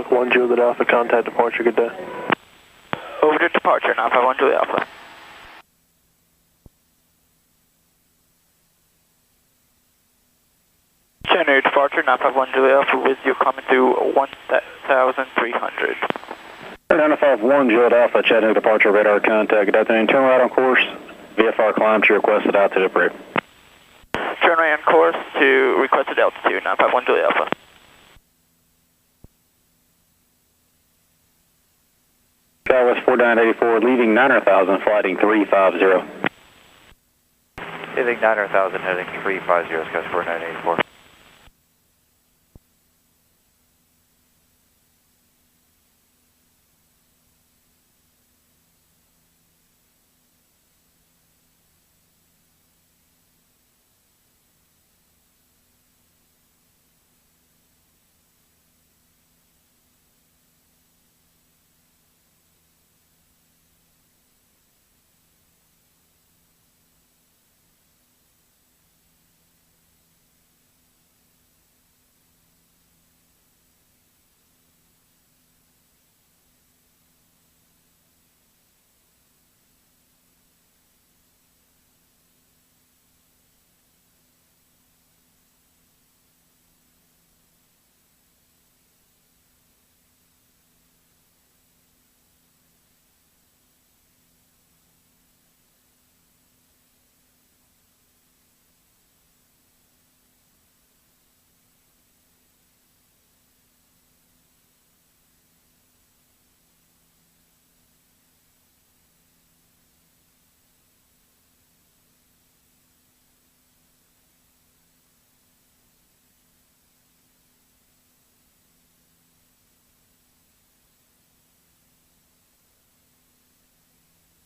Fox 1 Juliet Alpha, contact departure, good day. Over to departure, 951 Juliet Alpha. January departure, 951 Juliet Alpha with you coming through 1,300. 951 Juliet Alpha, Chattanooga departure, radar contact. Good afternoon, turn right on course. VFR climb to requested altitude approved. Turn right on course to requested altitude, 951 Juliet Alpha. Skywest 4984, leaving 900,000, flighting 350. Leaving 900,000, heading 350, Skywest 4984.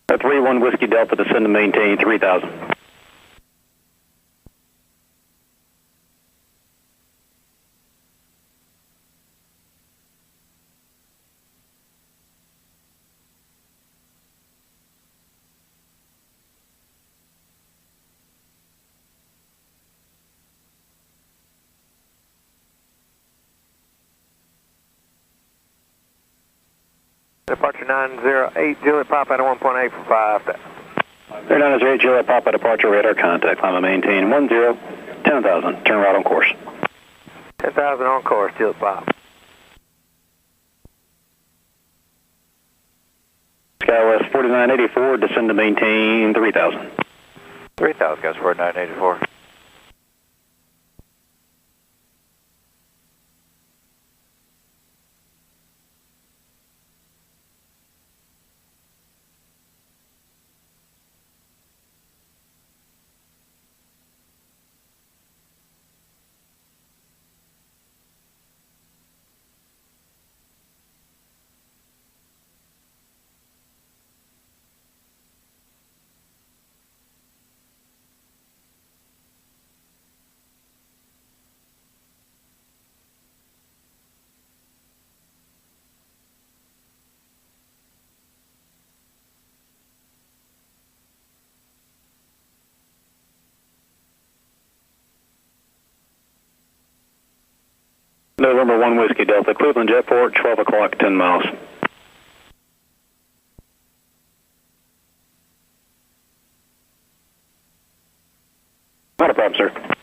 A 3-1 Whiskey Delta, descend to maintain 3,000. Departure 908, Juliet Papa at 1.85. 908 Juliet Papa, departure, radar contact, climb and maintain 10, 10,000, turn right on course. 10,000 on course, Juliet Papa. Skywest 4984, descend to maintain 3,000. 3,000, Skywest 4984. November 1 Whiskey Delta, Cleveland Jetport, 12 o'clock, 10 miles. Not a problem, sir.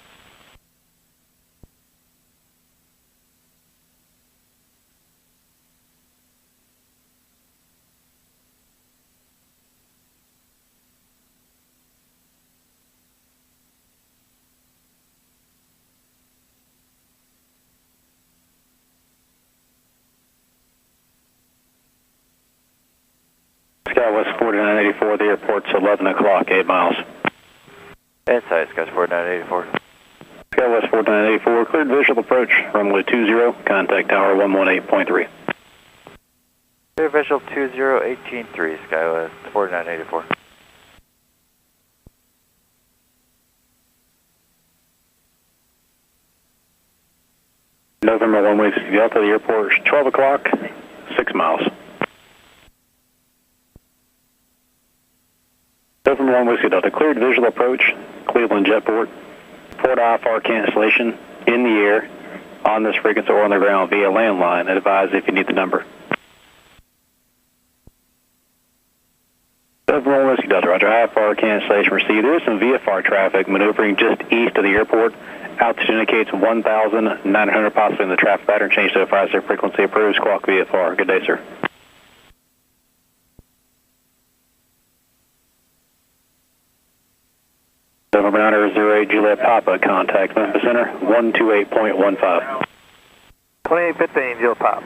Skywest 4984, the airport's 11 o'clock, 8 miles. Inside, Skywest 4984. Skywest 4984, cleared visual approach, runway 20, contact tower 118.3. Clear visual 20183, Skywest 4984. November 1 Whiskey Delta, the airport's 12 o'clock, 6 miles. November 1 Whiskey Delta, cleared visual approach, Cleveland Jetport, port IFR cancellation, in the air, on this frequency or on the ground via landline. Advise if you need the number. 7 Whiskey Delta, Roger. IFR cancellation received. There is some VFR traffic maneuvering just east of the airport. Altitude indicates 1,900, possibly in the traffic pattern. Change to a 5-6 frequency approved. Squawk VFR. Good day, sir. November 908 Juliet Papa, contact Memphis Center, 128.15. 2815, Juliet Pop.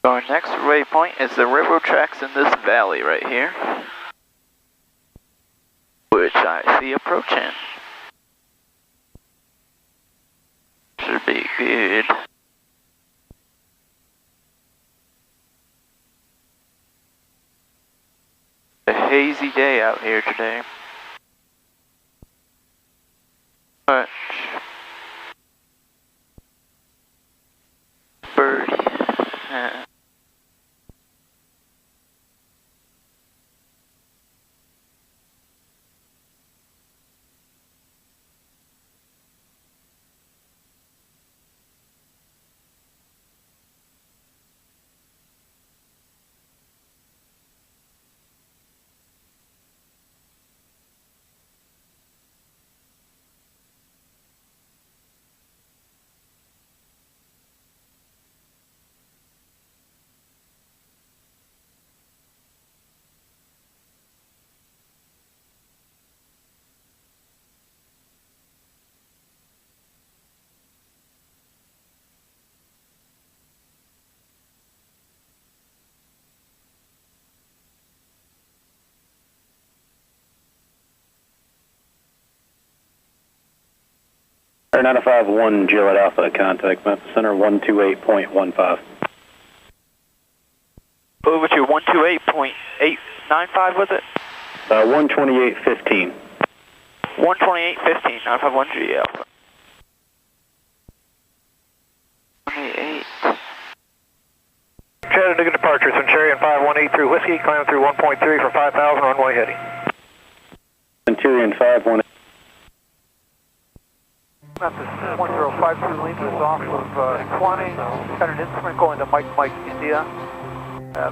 So our next waypoint is the railroad tracks in this valley right here, which I see approaching. Should be good. hazy day out here today. Much birdie. Air 951 Juliet Alpha, contact Memphis Center 128.15. Over to 128.895, was it? 128.15. 128.15, 951 G Alpha. 28. Chattanooga departure, Centurion 518 through Whiskey, climb through 1.3 for 5,000, runway heading. Centurion 518. Memphis 1052 leaving us off of 20, got an instrument going to Mike India,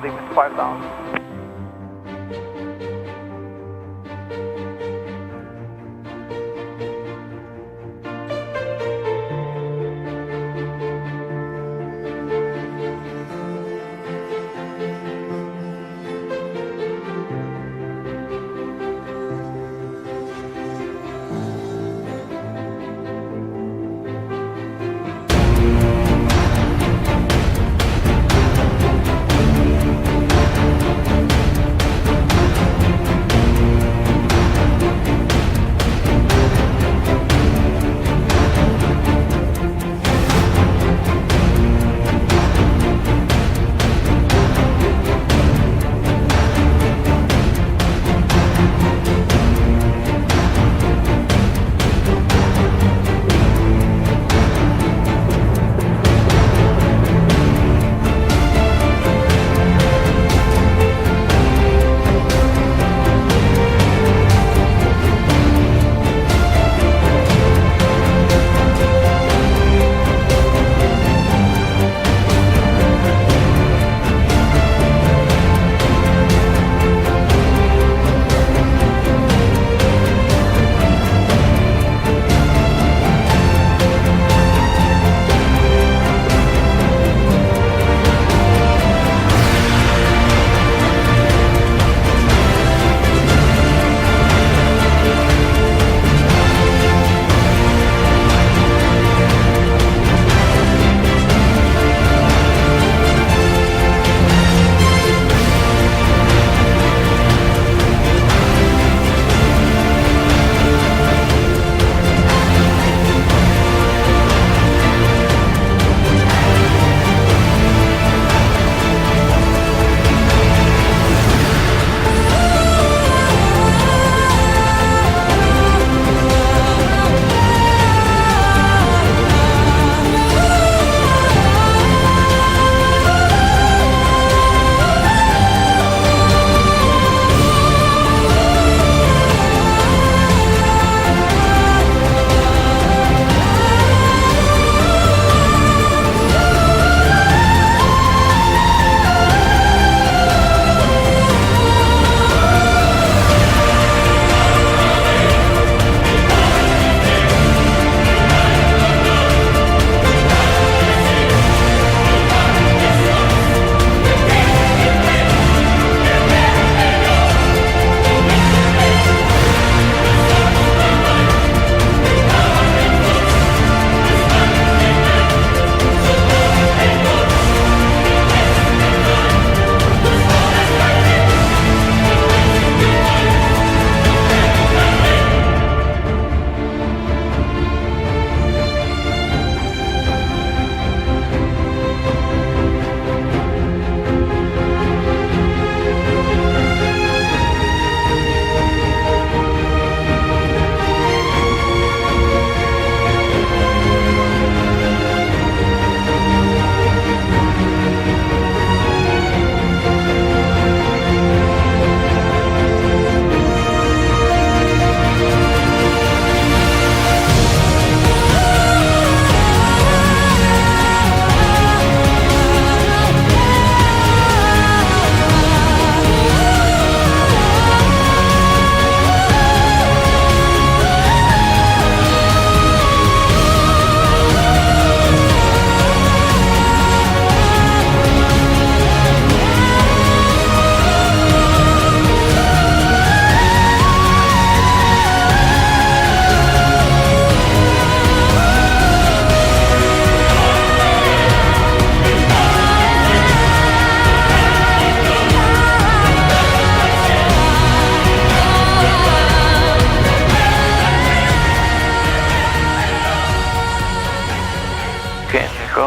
leaving 5,000.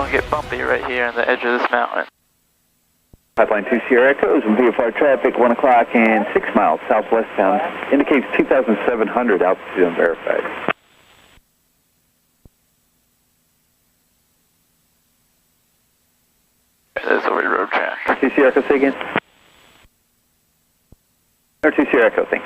gonna get bumpy right here on the edge of this mountain. Pipeline 2 Sierra Echoes and VFR traffic 1 o'clock and 6 miles southwestbound. Indicates 2,700 altitude unverified. There's a road track. 2 Sierra Echo, say again. Or 2 Sierra Echo, thanks.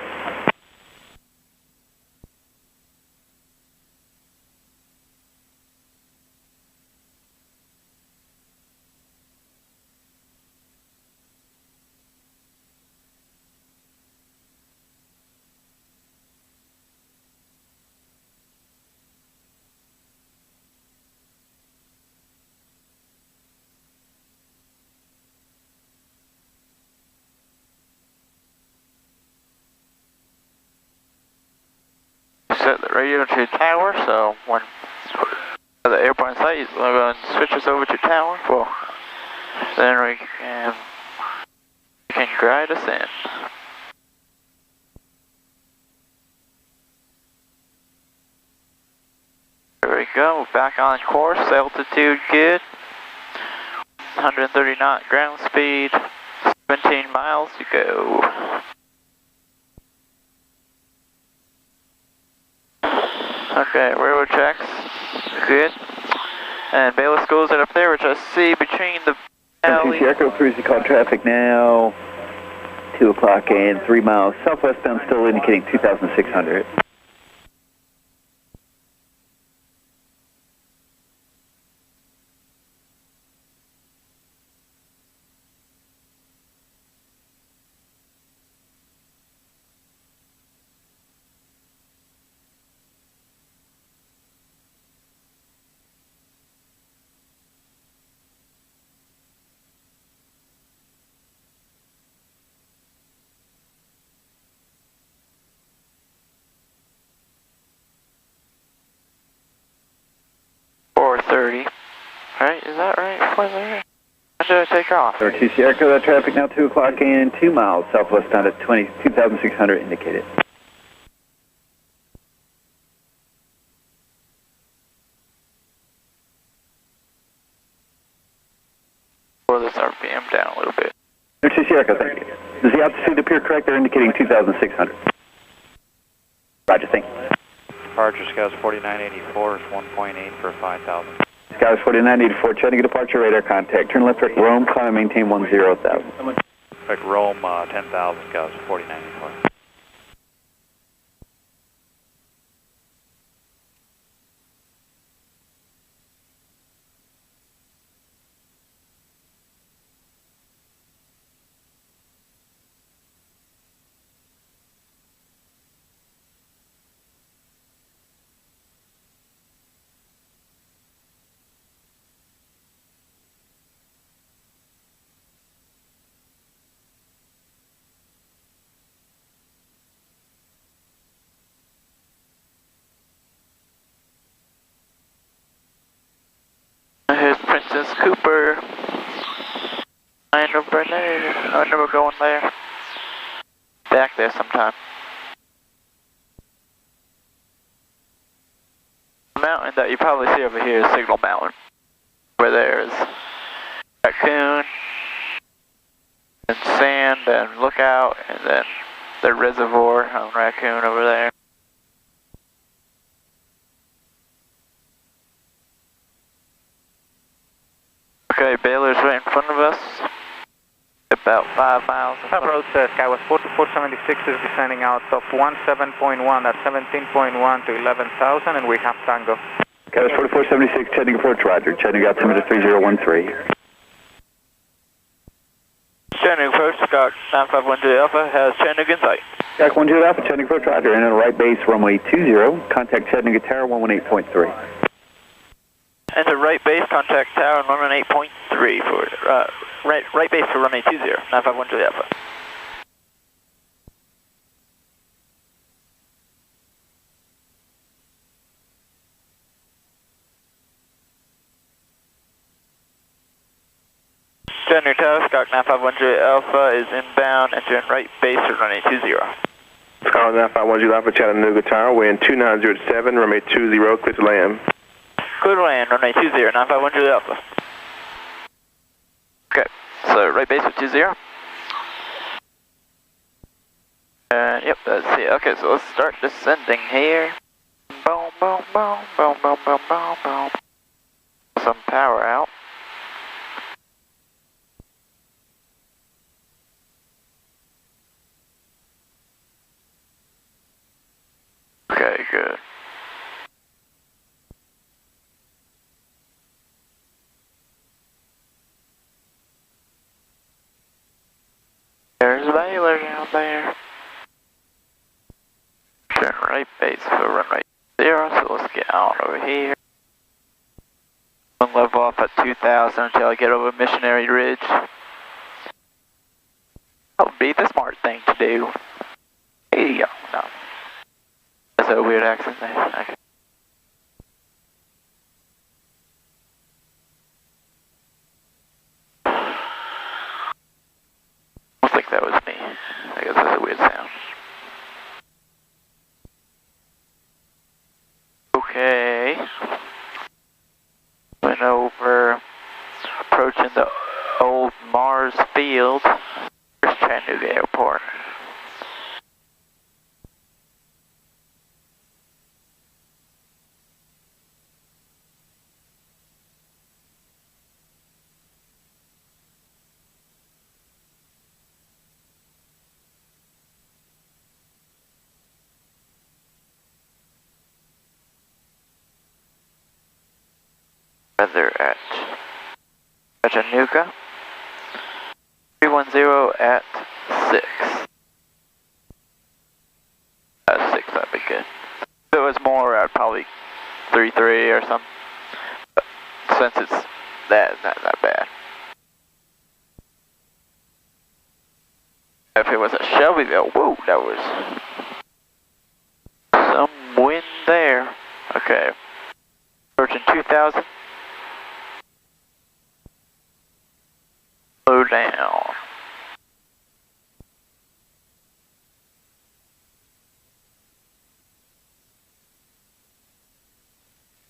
Set the radio to tower, so when the airborne site is going to switch us over to tower. Well, then we can guide us in. There we go, back on course, altitude good, 130 knot ground speed, 17 miles to go. Okay, railroad tracks, good. And Baylor Schools are up there, which I see between the alley. Sierra Echo Cruise, you call traffic now, 2 o'clock and 3 miles southwestbound, still indicating 2,600. Right, is that right? 4:30? When did I take off? 2 Sierra Echo, that traffic now 2 o'clock and 2 miles southwestbound at 2,600 indicated. Pull this RPM down a little bit. 2 Sierra Echo, thank you. Does the altitude appear correct? They're indicating 2,600. Roger, thank you. Departure Scouts 4984 is 1.8 for 5,000. Scouts 4984, Chattanooga departure radar contact. Turn left direct Rome, climb and maintain 10,000. Direct Rome 10,000, Scouts 4984. Here's Princess Cooper. I never going there. Back there sometime. The mountain that you probably see over here is Signal Mountain, where there's raccoon and sand and lookout, and then the reservoir on Raccoon over there. Okay, Baylor's right in front of us, about 5 miles. Approach Skywest 4476 is descending out of 17.1 at 17.1 to 11,000, and we have Tango. Skywest 4476, Chattanooga approach, roger. Chattanooga altimeter 3013. Chattanooga approach, Scott 9512 Alpha has Chattanooga in sight. Scott 12 Alpha, Chattanooga approach, roger. And on right base, runway 20, contact Chattanooga Tower 118.3. Enter right base, contact tower 118.3 for, right base for runway 20, 9512 Alpha. Chattanooga Tower, Scott 9512 Alpha is inbound, entering right base for runway 20. Scott 9510 Alpha, Chattanooga Tower, wind 2907, runway 20, clear to land. clear to land, runway 20, 951 Julie Alpha. Okay, so right base with 20. Yep, that's it. Okay, so let's start descending here. Boom, boom, boom, boom, boom, boom, boom, boom. Some power out. Okay, good. There's Baylor down there. Turn right base for runway 0, so let's get on over here. Level off at 2000 until I get over Missionary Ridge. That would be the smart thing to do. Hey, yo, no. That's a weird accent there. Okay. I don't think that was me. I guess that's a weird sound. Okay. Went over, approaching the old Mars field. Here's Chattanooga Airport. Weather at Chattanooga, 310 at 6. 6, that'd be good. If it was more, I'd probably 33 or something. But since it's that, it's not that bad. If it was a Shelbyville, whoa, that was some wind there. Okay, approaching 2000. Slow down.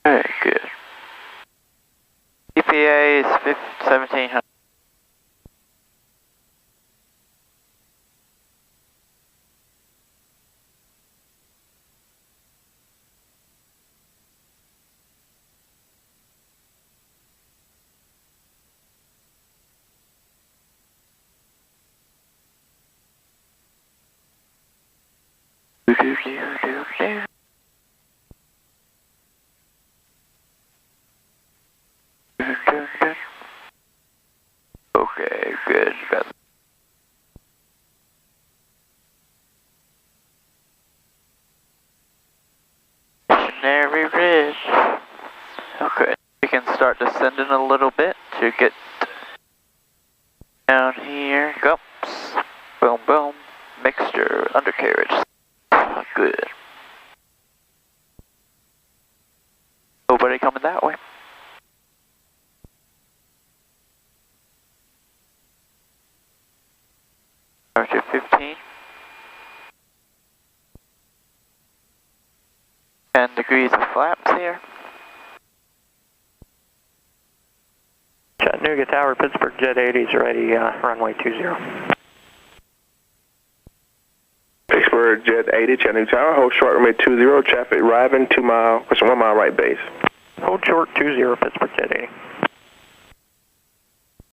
Very good. EPA is 1700. Okay, good. Missionary Ridge. Okay, we can start descending a little bit to get down here. Go. Boom, boom. Mixture, undercarriage. Good. Nobody coming that way. Departure 15. 10 degrees of flaps here. Chattanooga Tower, Pittsburgh Jet 80s ready, runway 20. Pittsburgh Jet 80, Chattanooga Tower, hold short runway 20, traffic arriving 1 mile right base. Hold short 20, Pittsburgh Jet 80.